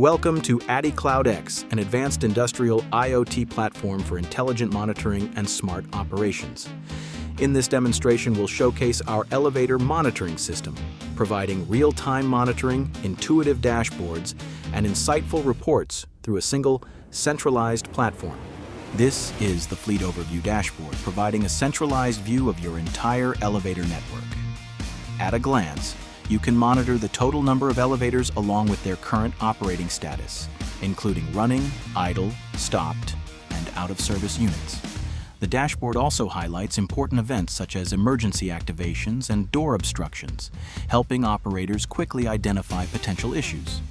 Welcome to AdiCloudX, an advanced industrial IoT platform for intelligent monitoring and smart operations. In this demonstration, we'll showcase our elevator monitoring system, providing real-time monitoring, intuitive dashboards, and insightful reports through a single, centralized platform. This is the Fleet Overview dashboard, providing a centralized view of your entire elevator network. At a glance, you can monitor the total number of elevators along with their current operating status, including running, idle, stopped, and out-of-service units. The dashboard also highlights important events such as emergency activations and door obstructions, helping operators quickly identify potential issues.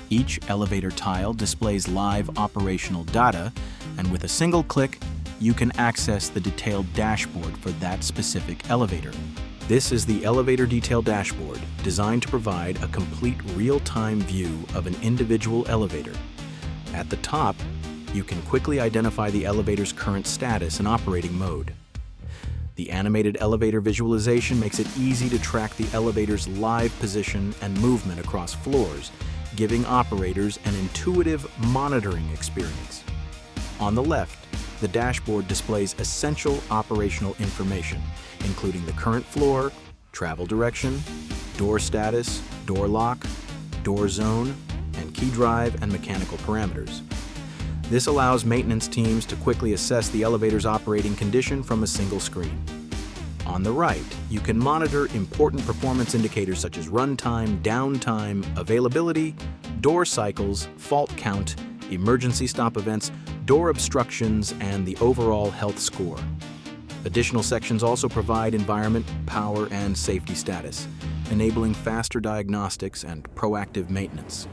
Each elevator tile displays live operational data, and with a single click, you can access the detailed dashboard for that specific elevator. This is the Elevator Detail Dashboard, designed to provide a complete real-time view of an individual elevator. At the top, you can quickly identify the elevator's current status and operating mode. The animated elevator visualization makes it easy to track the elevator's live position and movement across floors, giving operators an intuitive monitoring experience. On the left, the dashboard displays essential operational information, including the current floor, travel direction, door status, door lock, door zone, and key drive and mechanical parameters. This allows maintenance teams to quickly assess the elevator's operating condition from a single screen. On the right, you can monitor important performance indicators such as runtime, downtime, availability, door cycles, fault count, emergency stop events, door obstructions, and the overall health score. Additional sections also provide environment, power, and safety status, enabling faster diagnostics and proactive maintenance.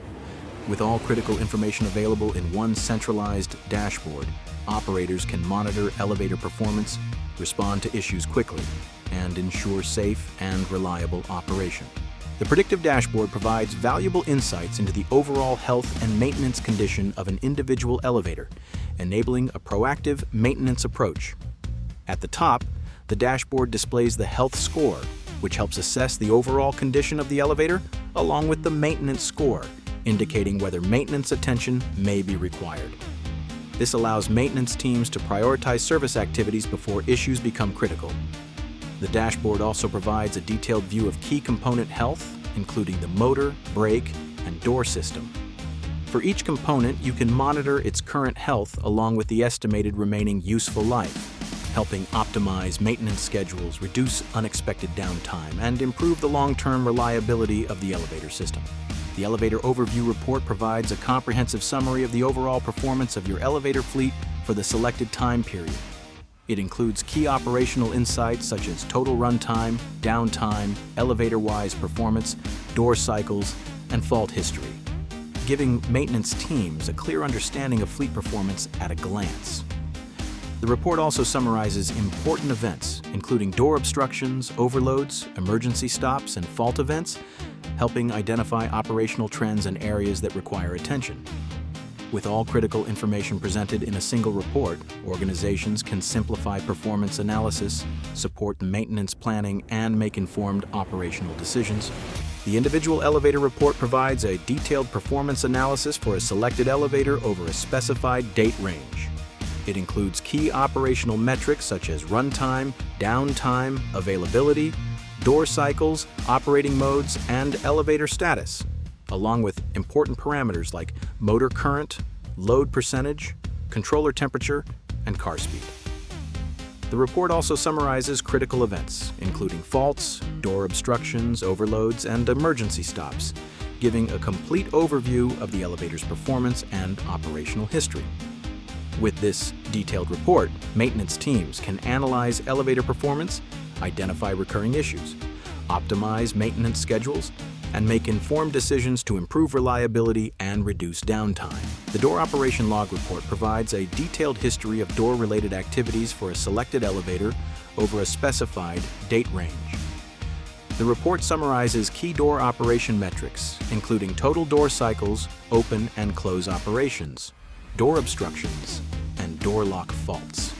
With all critical information available in one centralized dashboard, operators can monitor elevator performance, respond to issues quickly, and ensure safe and reliable operation. The Predictive dashboard provides valuable insights into the overall health and maintenance condition of an individual elevator, enabling a proactive maintenance approach. At the top, the dashboard displays the health score, which helps assess the overall condition of the elevator, along with the maintenance score, indicating whether maintenance attention may be required. This allows maintenance teams to prioritize service activities before issues become critical. The dashboard also provides a detailed view of key component health, including the motor, brake, and door system. For each component, you can monitor its current health along with the estimated remaining useful life, helping optimize maintenance schedules, reduce unexpected downtime, and improve the long-term reliability of the elevator system. The Elevator Overview Report provides a comprehensive summary of the overall performance of your elevator fleet for the selected time period. It includes key operational insights such as total runtime, downtime, elevator-wise performance, door cycles, and fault history, giving maintenance teams a clear understanding of fleet performance at a glance. The report also summarizes important events, including door obstructions, overloads, emergency stops, and fault events, helping identify operational trends and areas that require attention. With all critical information presented in a single report, organizations can simplify performance analysis, support maintenance planning, and make informed operational decisions. The individual elevator report provides a detailed performance analysis for a selected elevator over a specified date range. It includes key operational metrics such as runtime, downtime, availability, door cycles, operating modes, and elevator status, along with important parameters like motor current, load percentage, controller temperature, and car speed. The report also summarizes critical events, including faults, door obstructions, overloads, and emergency stops, giving a complete overview of the elevator's performance and operational history. With this detailed report, maintenance teams can analyze elevator performance, identify recurring issues, optimize maintenance schedules, and make informed decisions to improve reliability and reduce downtime. The Door Operation Log Report provides a detailed history of door-related activities for a selected elevator over a specified date range. The report summarizes key door operation metrics, including total door cycles, open and close operations, door obstructions, and door lock faults.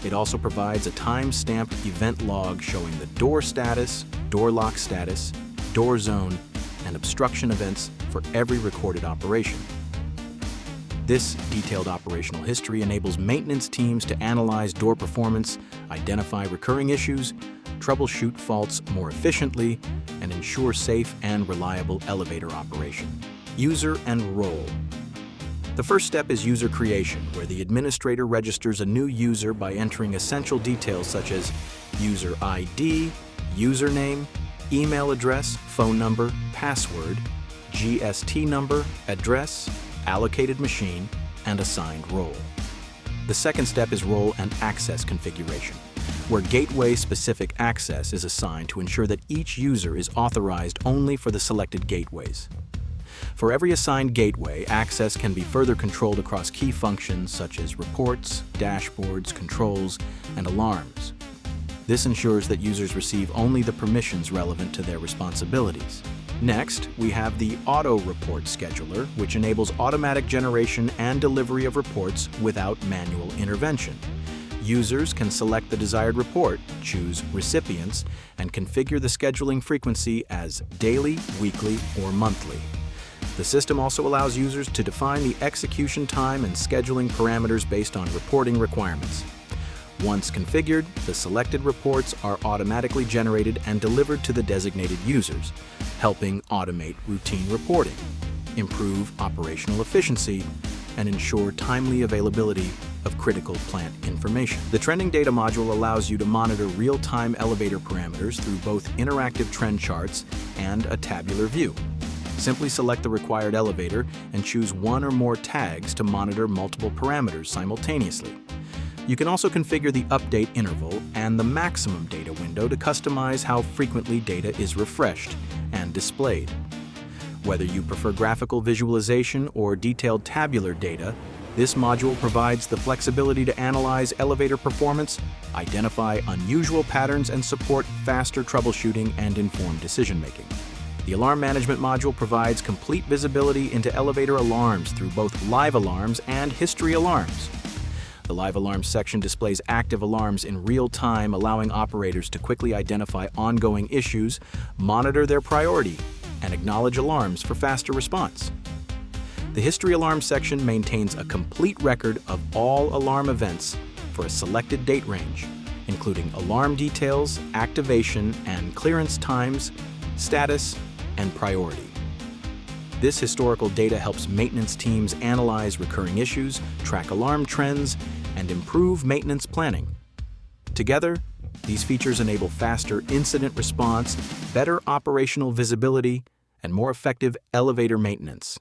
It also provides a time-stamped event log showing the door status, door lock status, door zone, and obstruction events for every recorded operation. This detailed operational history enables maintenance teams to analyze door performance, identify recurring issues, troubleshoot faults more efficiently, and ensure safe and reliable elevator operation. User and role. The first step is user creation, where the administrator registers a new user by entering essential details such as user ID, username, email address, phone number, password, GST number, address, allocated machine, and assigned role. The second step is role and access configuration, where gateway-specific access is assigned to ensure that each user is authorized only for the selected gateways. For every assigned gateway, access can be further controlled across key functions such as reports, dashboards, controls, and alarms. This ensures that users receive only the permissions relevant to their responsibilities. Next, we have the Auto Report Scheduler, which enables automatic generation and delivery of reports without manual intervention. Users can select the desired report, choose recipients, and configure the scheduling frequency as daily, weekly, or monthly. The system also allows users to define the execution time and scheduling parameters based on reporting requirements. Once configured, the selected reports are automatically generated and delivered to the designated users, helping automate routine reporting, improve operational efficiency, and ensure timely availability of critical plant information. The Trending Data module allows you to monitor real-time elevator parameters through both interactive trend charts and a tabular view. Simply select the required elevator and choose one or more tags to monitor multiple parameters simultaneously. You can also configure the update interval and the maximum data window to customize how frequently data is refreshed and displayed. Whether you prefer graphical visualization or detailed tabular data, this module provides the flexibility to analyze elevator performance, identify unusual patterns, and support faster troubleshooting and informed decision-making. The Alarm Management module provides complete visibility into elevator alarms through both live alarms and history alarms. The Live Alarms section displays active alarms in real time, allowing operators to quickly identify ongoing issues, monitor their priority, and acknowledge alarms for faster response. The History Alarms section maintains a complete record of all alarm events for a selected date range, including alarm details, activation and clearance times, status, and priority. This historical data helps maintenance teams analyze recurring issues, track alarm trends, and improve maintenance planning. Together, these features enable faster incident response, better operational visibility, and more effective elevator maintenance.